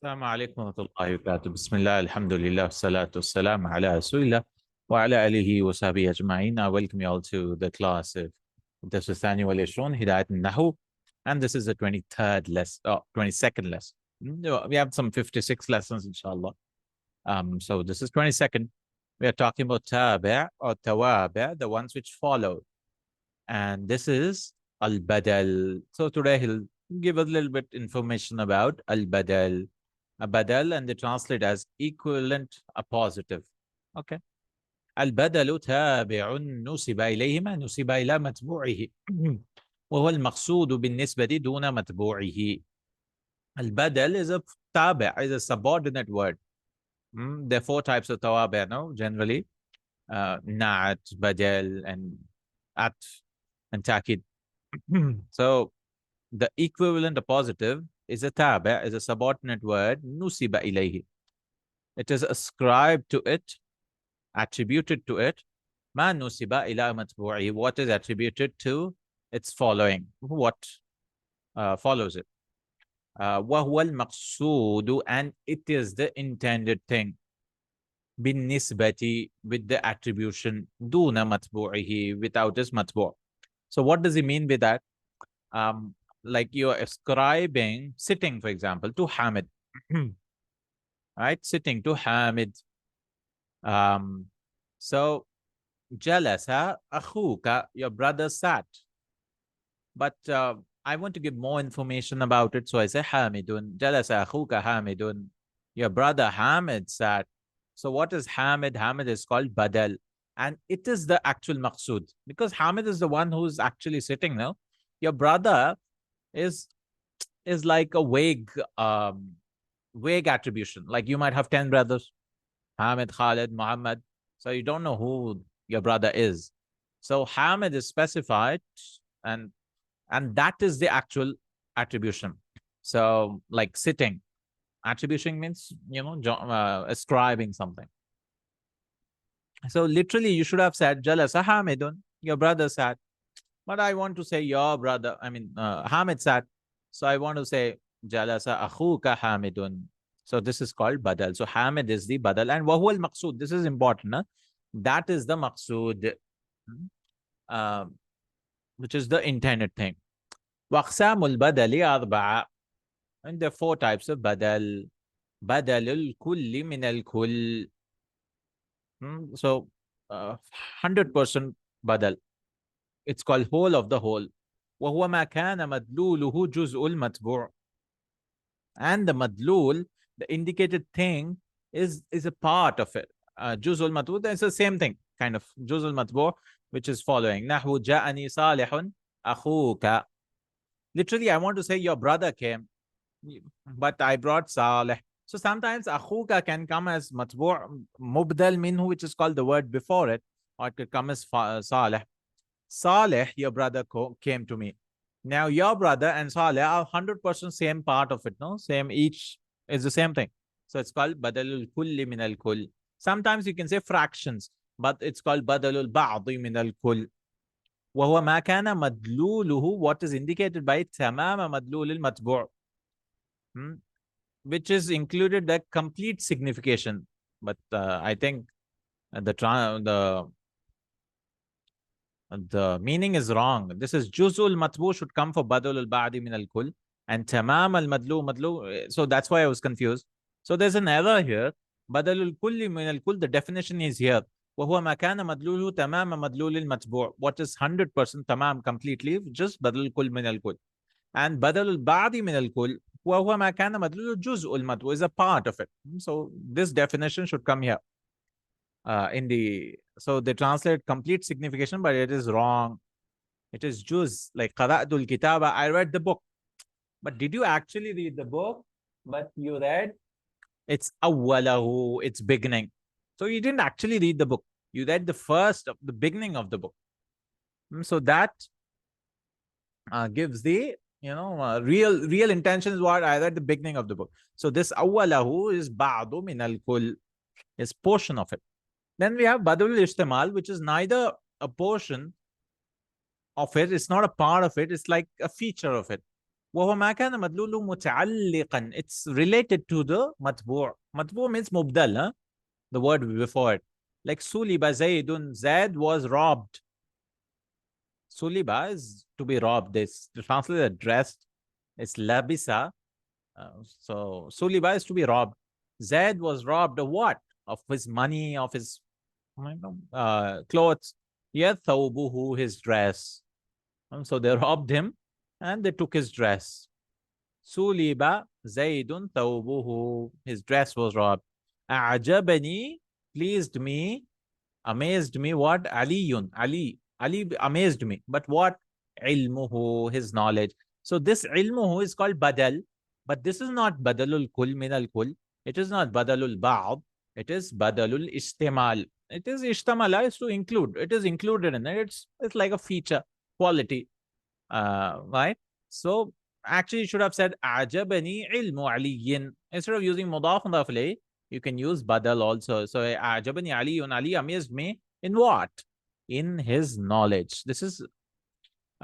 السلام عليكم ورحمة الله وبركاته. بسم الله الحمد لله والصلاة والسلام على رسول الله وعلى آله وصحبه أجمعين. I welcome you all to the class of درس الثاني والعشرون Hidayatun Nahw, and this is the 23rd lesson, 22nd lesson. We have some 56 lessons inshallah. So this is 22nd. We are talking about tabi' or tawabi', the ones which follow, and this is al-badal. So today he'll give a little bit information about al-badal. A badal, and they translate as equivalent, a positive. Okay. البدل تابع نسب إليه ما نسب إلى متبوعه وهو المقصود بالنسبة دون متبوعه. البدل is a تابع, is a subordinate word. There are four types of tawabi' now, generally. Na'at, badal, and atf, and takid. So the equivalent, a positive, is a tabi', is a subordinate word, nusiba ilayhi. It is ascribed to it, attributed to it, ma nusiba ila matbu'i, what is attributed to its following, what follows it. Wa huwa al-maqsood, and it is the intended thing. Bin nisbati, with the attribution, duna matbu'ihi, without his matbu'. So what does he mean by that? Like you're ascribing sitting, for example, to Hamid. Right? Sitting to Hamid. So jalasa akhuka, your brother sat. But I want to give more information about it. So I say Hamidun. Jalasa akhuka Hamidun. Your brother Hamid sat. So what is Hamid? Hamid is called badal. And it is the actual maqsood. Because Hamid is the one who's actually sitting now. Your brother is like a vague attribution. Like you might have 10 brothers, Hamid, Khalid, Muhammad. So you don't know who your brother is. So Hamid is specified, and that is the actual attribution. So like sitting, attribution means, ascribing something. So literally you should have said Jalasa Hamidun, your brother sat. But I want to say your brother, Hamid sat. So I want to say Jalasa akhuka Hamidun. So this is called badal. So Hamid is the badal, and wahuwa al-maqsood. This is important. That is the maqsood, which is the intended thing. Waqsamul badali arba'a. And there are four types of badal. Badalul kulli min al-kull. So 100% badal. It's called whole of the whole. وهو ما كان مدلوله جزء المتبوع. And the madlul, the indicated thing, is a part of it. Juzul matbu, it's the same thing, kind of. Juzul matbu, which is following. Nahwu ja'ani salihun akhuka. Literally, I want to say your brother came, but I brought salih. So sometimes akhuka can come as matbu' mubdal minhu, which is called the word before it, or it could come as salih. Salih, your brother came to me. Now your brother and Salih are 100% same part of it, no? Same, each is the same thing. So it's called badalul kulli min al kull. Sometimes you can say fractions, but it's called badalul ba'di min al kull. وهو ما كان مدلوله, what is indicated by تمام مدلول المتبوع, which is included the complete signification. But I think the meaning is wrong. This is juzul matbu should come for badal al ba'di min al kull, and tamam al madlu. So that's why I was confused. So there's an error here. Badal al kulli min al kull, the definition is here. وهو ما كان مدلوله تمام مدلول المتبوع. What is 100% tamam completely, just badal al kull min al kull. And badal al ba'di min al kull, وهو ما كان مدلوله جزء المتبوع, is a part of it. So this definition should come here. So they translate complete signification, but it is wrong. It is juz, like qara'tul kitaba, I read the book. But did you actually read the book? But you read it's awwalahu, it's beginning. So you didn't actually read the book. You read the beginning of the book. So that gives the real intention is what I read the beginning of the book. So this awwalahu is ba'du min al kull, is portion of it. Then we have badul istimal, which is neither a portion of it, it's not a part of it, it's like a feature of it. وهو ما كان مدلوله متعلقا. It's related to the متبوع. متبوع means مبدل, huh? The word before it. Like سُلِبَ زَيْدٌ, Zaid was robbed. Suliba is to be robbed. This translated dressed. It's labisa. So Suliba is to be robbed. Zaid was robbed of what? Of his money, of his clothes. Yathawbuhu, his dress. So they robbed him and they took his dress. Suliba Zaidun thawbuhu. His dress was robbed. A'jabani, pleased me, amazed me. What? Aliyun. Ali amazed me. But what? Ilmuhu, his knowledge. So this ilmuhu is called badal. But this is not badalul kul min al kul. It is not badalul ba'd. It is badalul istimal. It is ishtamala is to include. It is included in it. It's like a feature, quality. Right? So actually you should have said ajabani ilmu aliyin. Instead of using mudaf mudaf ilayh, you can use badal also. So ajabani aliyun, Ali amazed me in what? In his knowledge. This is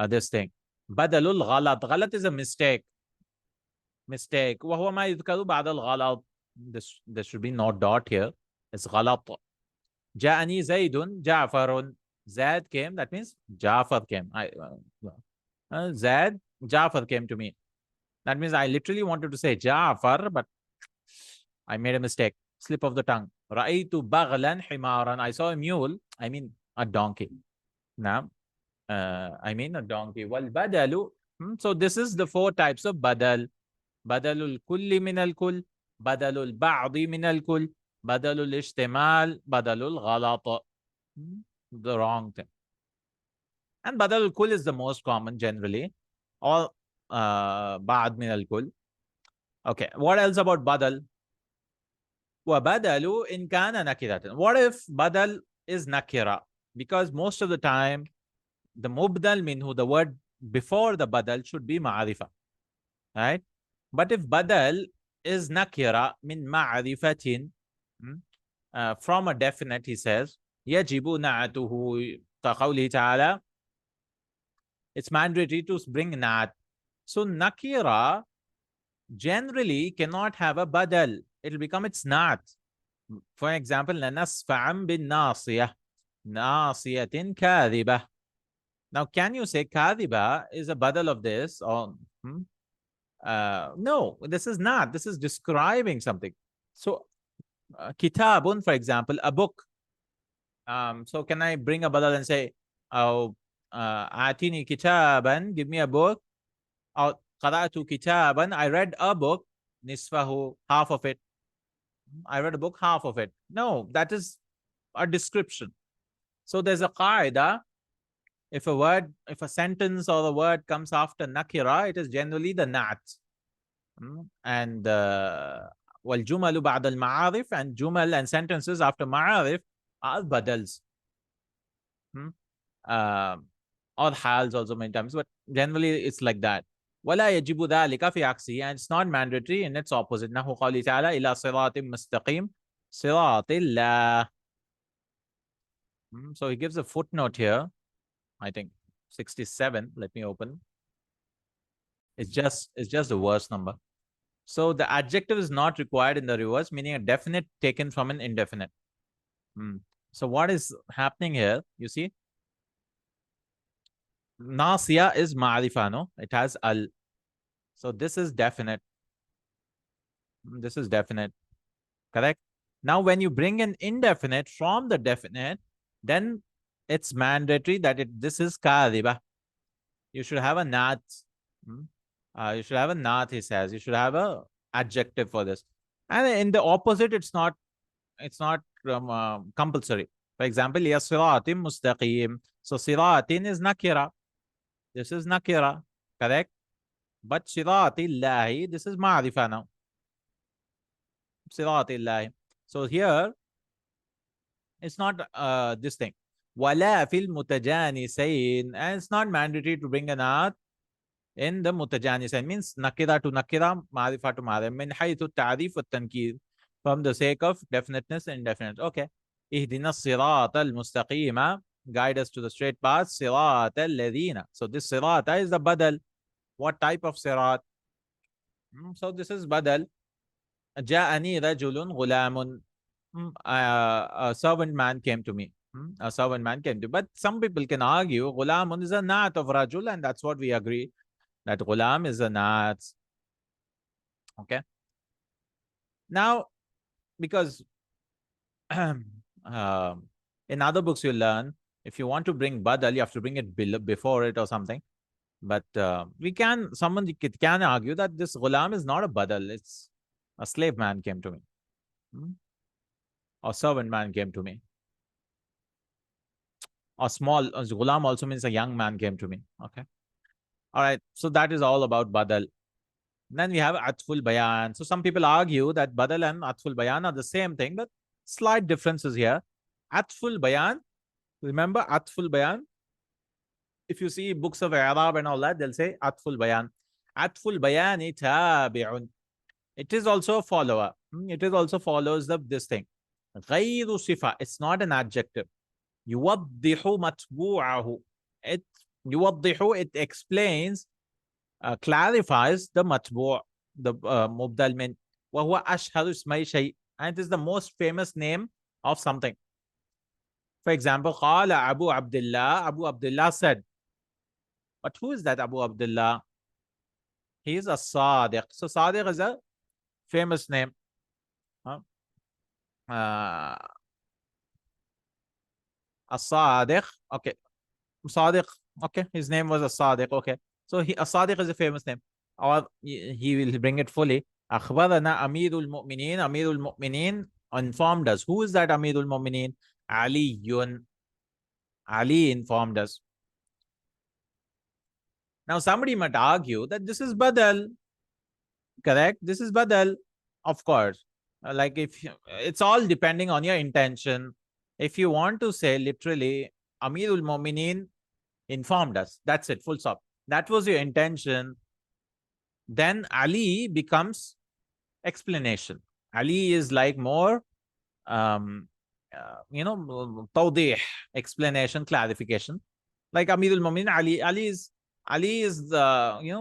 this thing. Badalul ghalat. Ghalat is a mistake. Mistake. وهو ما يذكر بعد الغلط. There should be no dot here. It's غلط. جاءني زيد جعفر. Zaid came. That means Jafar came. Zaid, Jafar came to me. That means I literally wanted to say Jafar, but I made a mistake. Slip of the tongue. Ra'aytu baghlan himaran. I saw a mule. I mean a donkey. Now, I mean a donkey. Wal badalu. So this is the 4 types of badal. Badalul kulli min al kull. Badalul ba'di min al kull. Badalul ishtimal. Badalul ghalata. The wrong thing. And badal kul is the most common generally. Or ba'd min al kul. Okay. What else about badal? Wa badalu in kana nakiratan. What if badal is nakira? Because most of the time, the mubdal minhu, the word before the badal should be ma'arifa. Right? But if badal is nakira min ma'arifatin, from a definite, he says, yajibu na'atuhu kaqawlihi ta'ala, it's mandatory to bring na'at. So nakira generally cannot have a badal. It will become its na'at. For example, lanasfa'an bin nasiyah. Nasiyatin kadhiba. Now, can you say kadhiba is a badal of this? Or no, this is not. This is describing something. So, kitabun, for example, a book. So, can I bring a badal and say, atini kitaban, give me a book. Or qara'atu kitaban, I read a book. Nisfahu, half of it. I read a book, half of it. No, that is a description. So, there's a qaida. If a sentence or the word comes after nakira, it is generally the na'at. And wal-jumalu ba'da al-ma'arif, and jumal and sentences after ma'arif are badals. Or hals also many times, but generally it's like that. وَلَا يَجِبُ ذَلِكَ فِي عَكْسِهِ, and it's not mandatory in its opposite. نَحْوُ قَوْلِهِ تَعَالَى إِلَى صِرَاطٍ مُسْتَقِيمٍ صِرَاطِ اللَّهِ. So he gives a footnote here. I think 67. Let me open. It's just the verse number. So the adjective is not required in the reverse, meaning a definite taken from an indefinite. So what is happening here? You see, Nasiya is ma'arifa, no? It has al. So this is definite. This is definite. Correct? Now, when you bring an indefinite from the definite, then it's mandatory that this is kadhiba. You should have a nat. You should have a nat, he says. You should have a adjective for this. And in the opposite, it's not compulsory. For example, ya siratim mustaqim. So siratin is nakira. This is nakira. Correct? But siratillahi, this is ma'rifa now. Siratillahi. So here, it's not this thing. Wala fil mutajanisain, and it's not mandatory to bring an art in the mutajanisain. Means nakira to nakira, ma'rifa to ma'rifa. Min haythu ta'rif wa tankir, from the sake of definiteness and indefinite. Okay. Ihdina sirat al-mustaqima, guide us to the straight path. Sirat al-ladina. So this sirata is the badal. What type of sirat? So this is badal. جاءني رجل غلام. A servant man came to me. A servant man came to me. But some people can argue غلام is a nat of rajul, and that's what we agree, that ghulam is a nat. Okay. Now, because in other books you learn, if you want to bring badal, you have to bring it before it or something. But someone can argue that this ghulam is not a badal, it's a slave man came to me. Or servant man came to me. Or ghulam also means a young man came to me. Okay. All right. So that is all about badal. Then we have atful bayan. So some people argue that badal and atful bayan are the same thing, but slight differences here. Atful bayan, remember atful bayan? If you see books of Arab and all that, they'll say atful bayan. Atful bayani tabi'un. It is also a follower. It is also follows this thing. غير صفة. It's not an adjective. يوضح متبوعه. It explains, clarifies the matbu', the mubdal min. وهو أشهر اسمي شيء. And it is the most famous name of something. For example, قال Abu Abdullah. Abu Abdullah said. But who is that Abu Abdullah? He is a Sadiq. So Sadiq is a famous name. A Sadiq. Okay. Sadiq. Okay. His name was a Sadiq. Okay. So a Sadiq is a famous name. Or he will bring it fully. أخبرنا أمير المؤمنين. أمير المؤمنين informed us. Who is that Amirul Mu'mineen? Ali. Ali informed us. Now somebody might argue that this is badal. Correct? This is badal. Of course. Like it's all depending on your intention. If you want to say literally Amirul Mu'mineen informed us, that's it, full stop. That was your intention. Then Ali becomes explanation. Ali is like more tawdih, explanation, clarification. Like Amirul Mu'mineen, Ali is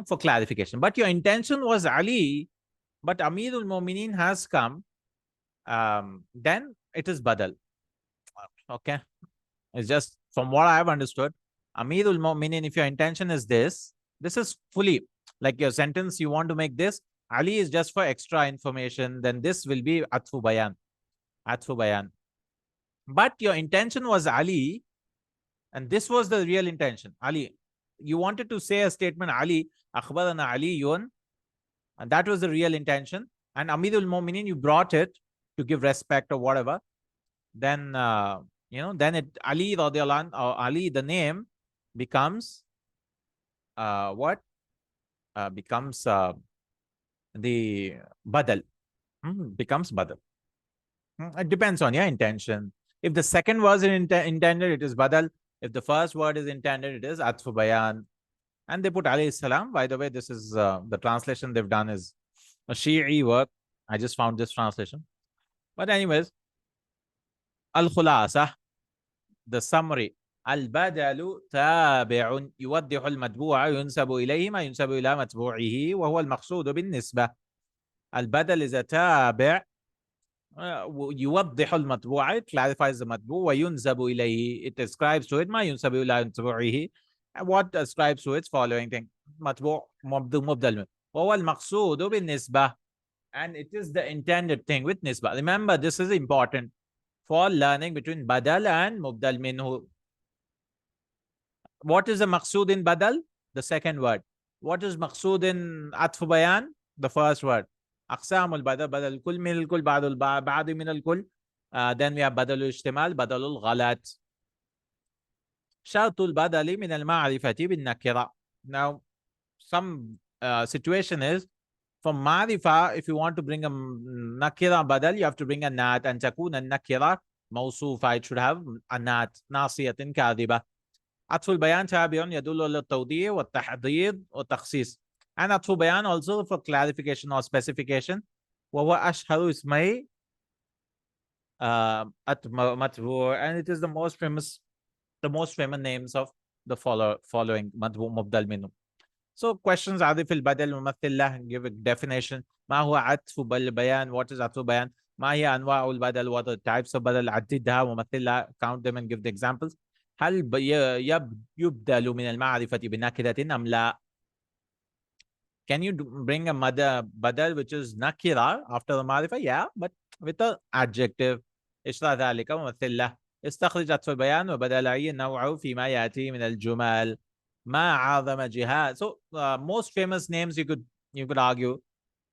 for clarification. But your intention was Ali, but Amirul Mu'mineen has come, then it is badal. Okay. It's just from what I have understood, Amirul Mu'mineen, if your intention is this is fully like your sentence, you want to make this, Ali is just for extra information, then this will be atfu bayan. Atfu bayan. But your intention was Ali, and this was the real intention. Ali, you wanted to say a statement, Ali, akhbarana Aliyun, and that was the real intention. And Amirul Mu'mineen, you brought it to give respect or whatever. Then, then it Ali radiallahu anhu, or Ali, the name becomes what? Becomes the badal. Becomes badal. It depends on your intention. If the second was intended, it is badal. If the first word is intended, it is atfu bayan. And they put alayhi salam. By the way, this is the translation they've done is a Shi'i work. I just found this translation. But anyways, al-khulasa, the summary. Al-badalu tabi'un yuwaddihu al-matbu'a yunsabu ilayhi ma yunsabu ila matbu'ihi wa huwa al-maqsudu bin-nisbah. Al-badal is a tabi'. يوضح المطبوع, it clarifies the matbu', وينسب إليه, it ascribes to it ما ينسب إلى متبوعه, what ascribes to its following thing, matbu' مبدل, وهو المقصود بالنسبة, and it is the intended thing with nisbah. Remember, this is important for learning between badal and mubdal minhu. What is the maqsood in badal? The second word. What is maqsood in atfu bayan? The first word. أقسام البدل بدل الكل من الكل بعض من الكل. Then we have بدل الاجتمال بدل الغلط. شرط البدل من المعرفة بالنكرة. Now, some situation is from معرفة, if you want to bring a nakira badal, you have to bring a nat, and تكون النكرة موصوفة. It should have a nat ناصية كاذبة. عطف البيان تابع يدل على التوضيح والتحضير والتخصيص. And atfu bayan also for clarification or specification. وهو أشهر اسمي matbu', and it is the most famous names of the following matbu' mubdal minhu. So questions عاطف البدل ممثل له, give a definition. ما هو عطف البيان, what is عطف البيان. ما هي أنواع البدل, what are the types of بدل. عددها ممثل لها, count them and give the examples. هل يبدل من المعرفة بنكرة أم لا. Can you bring a badal which is nakira after the marifa? Yeah, but with an adjective. اشرح ذلك ومثل له. استخرج عطف البيان وبدل نوعه فيما يأتي من الجمل. ما عظم جهاد. So most famous names you could argue.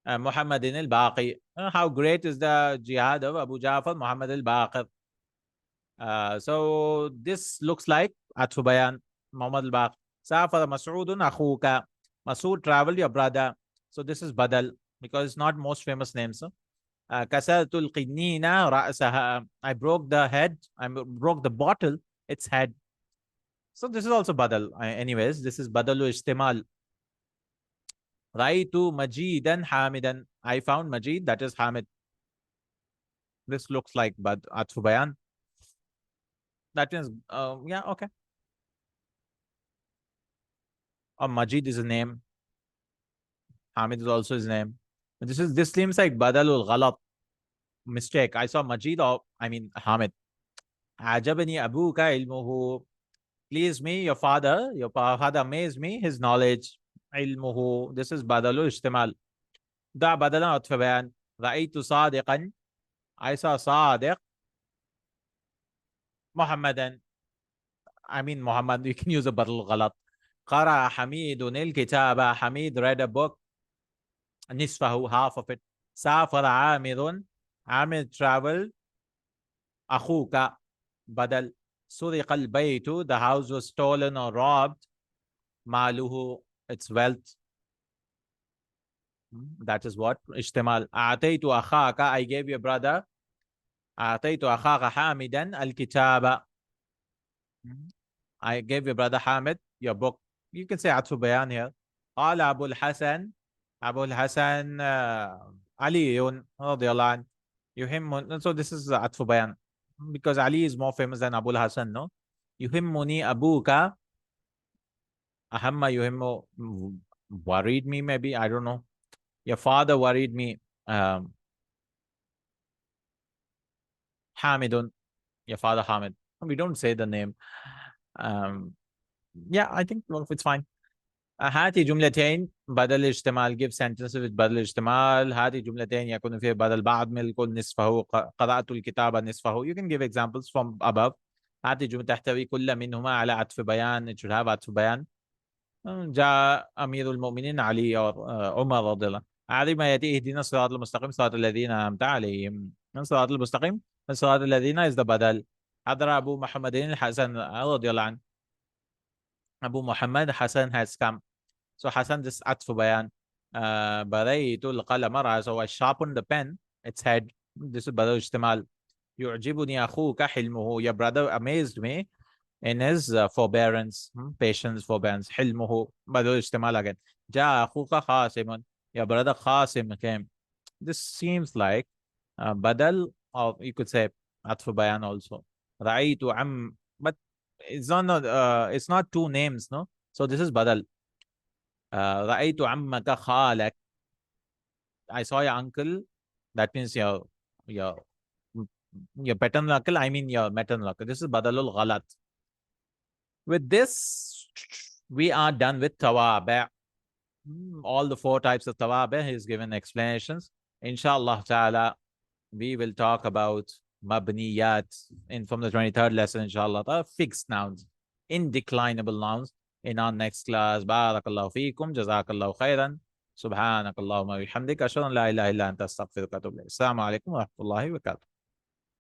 محمد الباقي. How great is the jihad of Abu Ja'far Muhammad al-Baqir. So this looks like عطف بيان Muhammad al-Baqir. سافر مسعود أخوك. Masood traveled, your brother. So this is badal because it's not most famous names. كسرت القنين رأسها. I broke the head. I broke the bottle. Its head. So this is also badal. Anyways, this is badalu istimal. رأيت مجيدا حامدا. I found Majid, that is Hamid. This looks like atfu bayan. That is, yeah, okay. Majid is a name. Hamid is also his name. This seems like badalul ghalat. Mistake. I saw Majid or Hamid. Ajabani abuka ilmuhu. Please me, your father amazed me, his knowledge. Ilmuhu. This is badalul istimal. Da badalan atfa bayan. Ra'aytu sadiqan. I saw Sadiq. Muhammadan. Muhammad. You can use a badal ghalat. Qara Hamidun al-kitaba. Hamid read a book. Nisfahu, half of it. Safara Amirun. Amir traveled. Akhuka. Badal. Suriqa al-baytu. The house was stolen or robbed. Maluhu. Its wealth. That is what? Ishtimal. A'taytu akhaka. I gave your brother. A'taytu akhaka Hamidan al-kitaba. I gave your brother Hamid your book. You can say Atfu Bayan here. Qala Abu al-Hasan. Abu al-Hasan Aliyun radiyallahu anh. Yuhimmun. So this is Atfu Bayan. Because Ali is more famous than Abu al-Hasan, no? Yuhimmuni abuka. Ahamma yuhimmu. Worried me, maybe. I don't know. Your father worried me. Hamidun. Your father Hamid. We don't say the name. Yeah, I think it's fine. هاتي جملتين بدل اجتمال. Give sentences with بدل اجتمال. هاتي جملتين يكون فيه بدل بعض من الكل نصفه. قرأت الكتاب نصفه. You can give examples from above. هاتي جملة تحتوي كل منهما على عطف بيان. It should have عطف بيان. جاء أمير المؤمنين علي أو عمر رضي الله. أعرف ما يأتي اهدنا الصراط المستقيم صراط الذين أنعمت عليهم. الصراط المستقيم الصراط الذين is the بدل. حضر أبو محمد الحسن رضي الله عنه. Abu Muhammad Hassan has come. So Hassan this atfu bayan. Baraytul qalamara. So I sharpened the pen, its head. This is badal istimal. Yu'jibuni akhuka hilmuhu. Your brother amazed me in his forbearance, patience, forbearance. Hilmuhu. Badal istimal again. Ja akhuka khasimun. Your brother Khasim came. This seems like badal, or you could say atfu bayan also. Ra'aytu am. But it's not two names, no? So this is badal. رأيت عمك خالك. I saw your uncle. That means your paternal uncle. Your maternal uncle. This is badalul ghalat. With this, we are done with tawabi'. All the 4 types of tawabi'. He's given explanations. Inshallah ta'ala, we will talk about mabniyat from the 23rd lesson, inshallah. Fixed nouns, indeclinable nouns in our next class. Barakallahu feekum, Jazakallahu Khairan. Subhanakallahumma wa bihamdika, ashhadu an la ilaha illa anta astaghfiruka wa atubu ilayk. Assalamu alaikum wa rahmatullahi wa barakatuh.